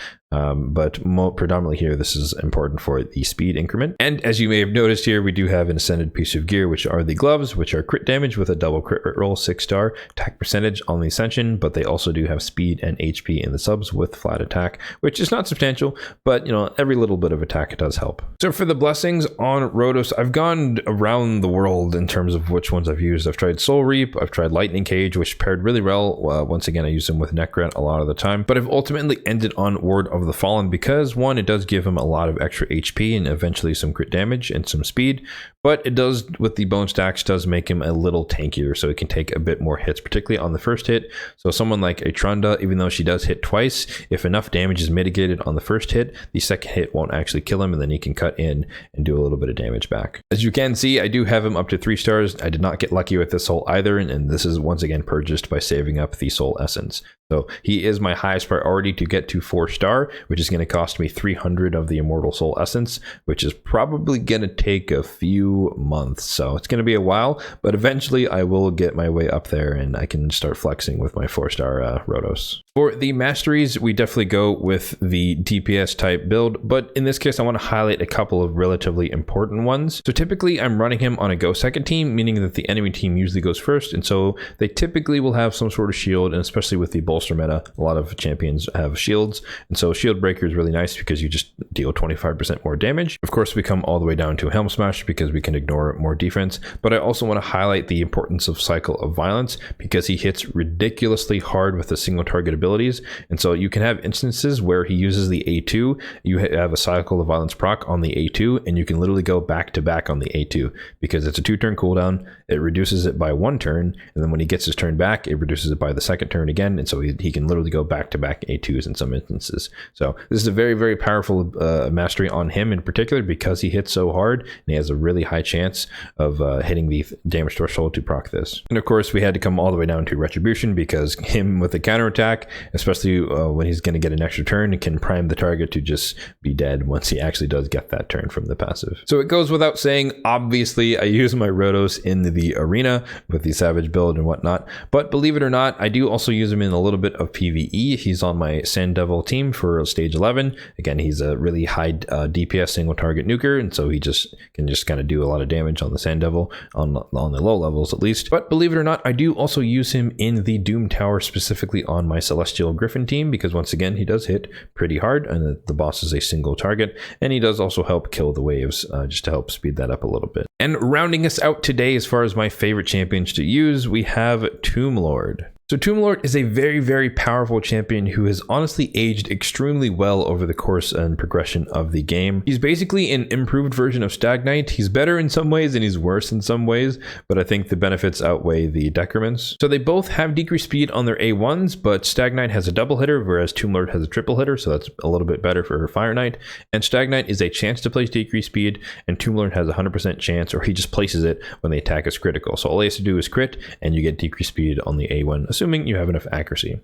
But more predominantly here, this is important for the speed increment. And as you may have noticed here, we do have an ascended piece of gear, which are the gloves, which are crit damage with a double crit roll, 6-star attack percentage on the ascension, but they also do have speed and HP in the subs with flat attack, which is not substantial, but you know, every little bit of attack does help. So for the blessings on Rotos, I've gone around the world in terms of which ones I've used. I've tried Soul Reap, I've tried Lightning Cage, which paired really well. Once again, I use them with Nekhret a lot of the time, but I've ultimately ended on Word of of the Fallen because, one, it does give him a lot of extra HP and eventually some crit damage and some speed, but it does, with the bone stacks, does make him a little tankier, so it can take a bit more hits, particularly on the first hit. So someone like a Trunda, even though she does hit twice, if enough damage is mitigated on the first hit, the second hit won't actually kill him, and then he can cut in and do a little bit of damage back. As you can see, I do have him up to 3 stars. I did not get lucky with this soul either, and this is once again purchased by saving up the soul essence. So he is my highest priority to get to 4-star, which is going to cost me 300 of the immortal soul essence, which is probably going to take a few months. So it's going to be a while, but eventually I will get my way up there and I can start flexing with my 4-star Rotos. For the masteries, we definitely go with the DPS type build, but in this case, I want to highlight a couple of relatively important ones. So typically I'm running him on a go second team, meaning that the enemy team usually goes first. And so they typically will have some sort of shield, and especially with the bolster meta, a lot of champions have shields. And so shield breaker is really nice because you just deal 25% more damage. Of course, we come all the way down to helm smash because we can ignore more defense, but I also want to highlight the importance of cycle of violence because he hits ridiculously hard with a single target abilities. And so you can have instances where he uses the A2, you have a cycle of violence proc on the A2, and you can literally go back to back on the A2 because it's a 2-turn cooldown. It reduces it by 1 turn, and then when he gets his turn back, it reduces it by the 2nd turn again, and so he can literally go back to back A2s in some instances. So this is a very, very powerful mastery on him in particular because he hits so hard, and he has a really high chance of hitting the damage threshold to proc this. And of course, we had to come all the way down to Retribution because him with the counterattack, especially when he's going to get an extra turn, it can prime the target to just be dead once he actually does get that turn from the passive. So it goes without saying, obviously, I use my Rotos in the arena with the Savage build and whatnot, but believe it or not, I do also use him in a little bit of PvE. He's on my Sand Devil team for stage 11. Again, he's a really high DPS single target nuker, and so he can kind of do a lot of damage on the Sand Devil on the low levels at least. But believe it or not, I do also use him in the Doom Tower, specifically on my Celestial Griffin team, because once again, he does hit pretty hard and the boss is a single target, and he does also help kill the waves just to help speed that up a little bit. And rounding us out today as far as my favorite champions to use, we have Tomb Lord. So Tomb Lord is a very, very powerful champion who has honestly aged extremely well over the course and progression of the game. He's basically an improved version of Stag Knight. He's better in some ways and he's worse in some ways, but I think the benefits outweigh the decrements. So they both have decreased speed on their A1s, but Stag Knight has a double hitter, whereas Tomb Lord has a triple hitter, so that's a little bit better for Fire Knight. And Stag Knight is a chance to place decreased speed, and Tomb Lord has a 100% chance, or he just places it when the attack is critical. So all he has to do is crit, and you get decreased speed on the A1, assuming you have enough accuracy.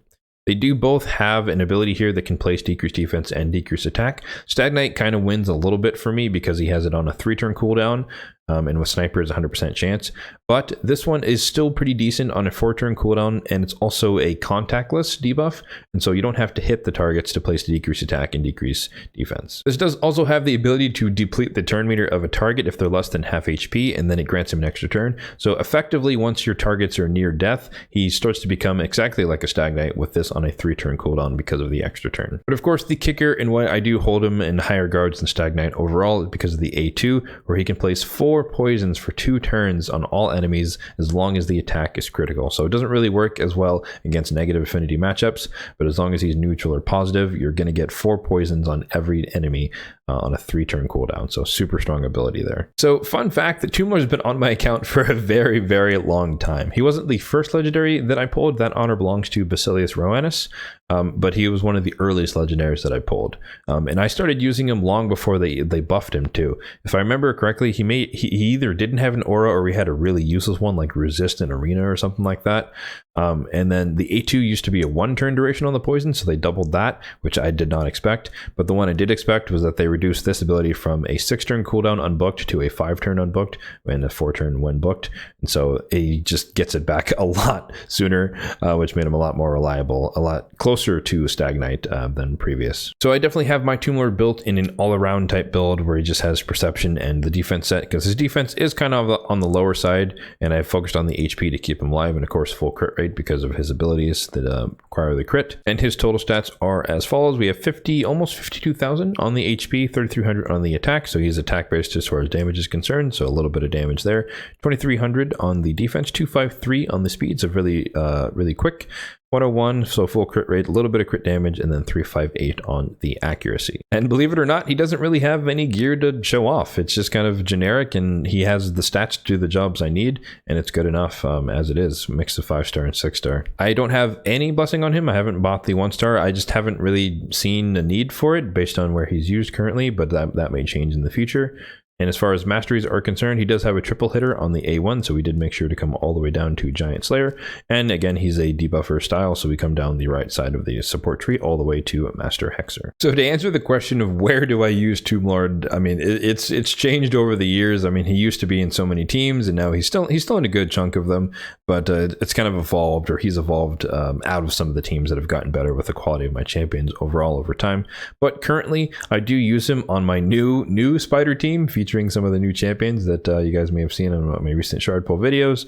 They do both have an ability here that can place decreased defense and decreased attack. Stag Knight kind of wins a little bit for me because he has it on a 3-turn cooldown, and with Sniper is 100% chance. But this one is still pretty decent on a 4-turn cooldown, and it's also a contactless debuff, and so you don't have to hit the targets to place the decreased attack and decrease defense. This does also have the ability to deplete the turn meter of a target if they're less than half HP, and then it grants him an extra turn. So effectively, once your targets are near death, he starts to become exactly like a Stag Knight with this on a 3-turn cooldown because of the extra turn. But of course, the kicker and why I do hold him in higher guards than Stag Knight overall is because of the A2, where he can place 4 poisons for 2 turns on all enemies as long as the attack is critical. So it doesn't really work as well against negative affinity matchups, but as long as he's neutral or positive, you're going to get 4 poisons on every enemy on a 3-turn cooldown. So super strong ability there. So fun fact that Tomb Lord has been on my account for a very, very long time. He wasn't the first legendary that I pulled. That honor belongs to Basilius Roanus, but he was one of the earliest legendaries that I pulled. And I started using him long before they buffed him too. If I remember correctly, he either didn't have an aura or he had a really useless one like Resist in Arena or something like that. And then the A2 used to be a 1-turn duration on the poison, so they doubled that, which I did not expect. But the one I did expect was that they reduced this ability from a 6-turn cooldown unbooked to a 5-turn unbooked and a 4-turn when booked. And so he just gets it back a lot sooner, which made him a lot more reliable, a lot closer to Stag Knight than previous. So I definitely have my Tomb Lord built in an all-around type build where he just has perception and the defense set, because his defense is kind of on the lower side, and I focused on the HP to keep him alive, and of course full crit rate because of his abilities that require the crit. And his total stats are as follows. We have almost 52,000 on the HP, 3,300 on the attack, so he's attack based as far as damage is concerned, so a little bit of damage there. 2,300 on the defense, 253 on the speed, so really quick. 101, so full crit rate, a little bit of crit damage, and then 358 on the accuracy. And believe it or not, he doesn't really have any gear to show off. It's just kind of generic, and he has the stats to do the jobs I need, and it's good enough as it is. Mix of 5-star and 6-star. I don't have any blessing on him. I haven't bought the 1-star. I just haven't really seen a need for it based on where he's used currently, but that may change in the future. And as far as masteries are concerned, he does have a triple hitter on the A1, so we did make sure to come all the way down to Giant Slayer. And again, he's a debuffer style, so we come down the right side of the support tree all the way to Master Hexer. So to answer the question of where do I use Tomb Lord, I mean, it's changed over the years. I mean, he used to be in so many teams, and now he's still in a good chunk of them, but it's kind of evolved, or he's evolved out of some of the teams that have gotten better with the quality of my champions overall over time. But currently, I do use him on my new Spider team, featuring some of the new champions that you guys may have seen on my recent shard pull videos.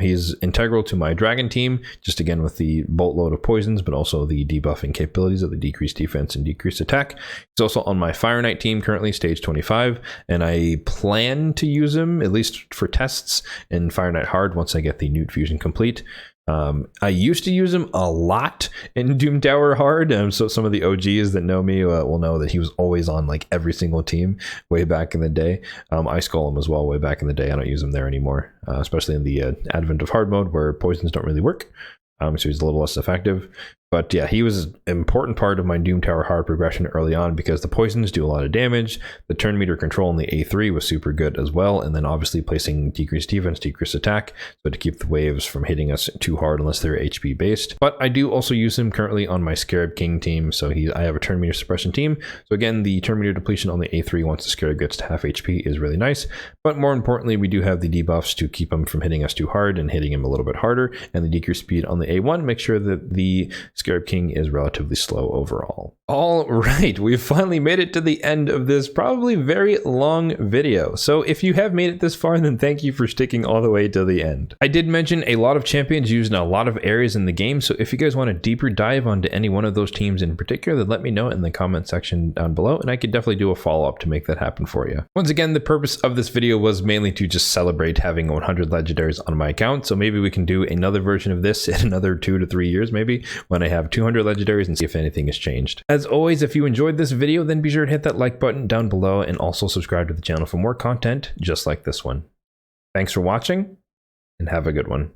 He's integral to my dragon team, just again with the boatload of poisons, but also the debuffing capabilities of the decreased defense and decreased attack. He's also on my Fire Knight team, currently stage 25, and I plan to use him at least for tests in Fire Knight Hard once I get the Newt Fusion complete. I used to use him a lot in Doom Tower Hard, so some of the OGs that know me will know that he was always on like every single team way back in the day. I skull him as well way back in the day. I don't use him there anymore, especially in the advent of hard mode where poisons don't really work, so he's a little less effective. But yeah, he was an important part of my Doom Tower Hard progression early on because the poisons do a lot of damage. The turn meter control in the A3 was super good as well. And then obviously placing decreased defense, decreased attack, so to keep the waves from hitting us too hard unless they're HP based. But I do also use him currently on my Scarab King team. So I have a turn meter suppression team. So again, the turn meter depletion on the A3 once the Scarab gets to half HP is really nice. But more importantly, we do have the debuffs to keep him from hitting us too hard and hitting him a little bit harder. And the decreased speed on the A1 makes sure that the Scarab King is relatively slow overall. All right, we've finally made it to the end of this probably very long video. So if you have made it this far, then thank you for sticking all the way to the end. I did mention a lot of champions used in a lot of areas in the game, so if you guys want a deeper dive onto any one of those teams in particular, then let me know in the comment section down below, and I could definitely do a follow-up to make that happen for you. Once again, the purpose of this video was mainly to just celebrate having 100 legendaries on my account, so maybe we can do another version of this in another 2 to 3 years maybe, when I have 200 legendaries and see if anything has changed. As always, if you enjoyed this video, then be sure to hit that like button down below and also subscribe to the channel for more content just like this one. Thanks for watching and have a good one.